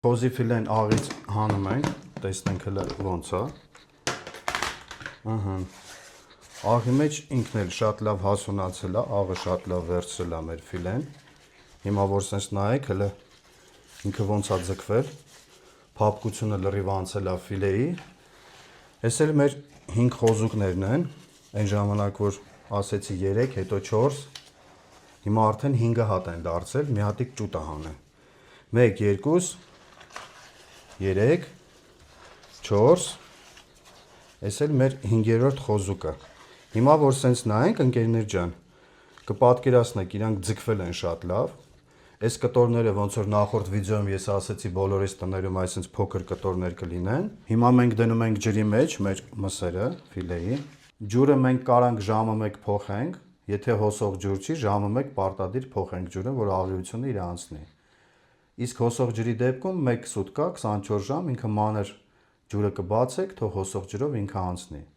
Խոզի ֆիլեն աղից հանում ենք, տեսնենք հələ ոնց է։ Աղի մեջ ինքն էլ շատ լավ հասունացել է, աղը շատ լավ վերցրել է մեր ֆիլեն։ Հիմա որ սենց նայեք, հələ ինքը ոնց է ձգվել, փափկությունը լրիվ անցել է ֆիլեի։ Էս էլ մեր 5 խոզուկներն են, այն ժամանակ որ ասեցի 3, հետո 4, հիմա արդեն 5 հատ են դարձել, մի հատիկ ճուտ է հանել։ 1, 2, 3, 4, այս էլ մեր 5-րդ խոզուկը։ Հիմա որ սենց նայենք, ընկերներ ջան, կպատկերացնեք, իրանք ձգվել են շատ լավ։ Այս կտորները ոնց որ նախորդ վիդեոյում ես ասեցի բոլորիս տներում այսպես փոքր կտորներ կլինեն։ Հիմա մենք դնում ենք ջրի մեջ մեր մսերը, ֆիլեի։ Ջուրը մենք կարանք ժամը 1 փոխենք, եթե հոսող ջուր չի, ժամը 1 պարտադիր փոխենք ջուրը, որ աղիությունը իր անցնի։ Իսկ հոսող ջրի դեպքում 1 սուտկա 24 ժամ ինքը մանր ջուրը կբացեք, թող հոսող ջրով ինքը անցնի։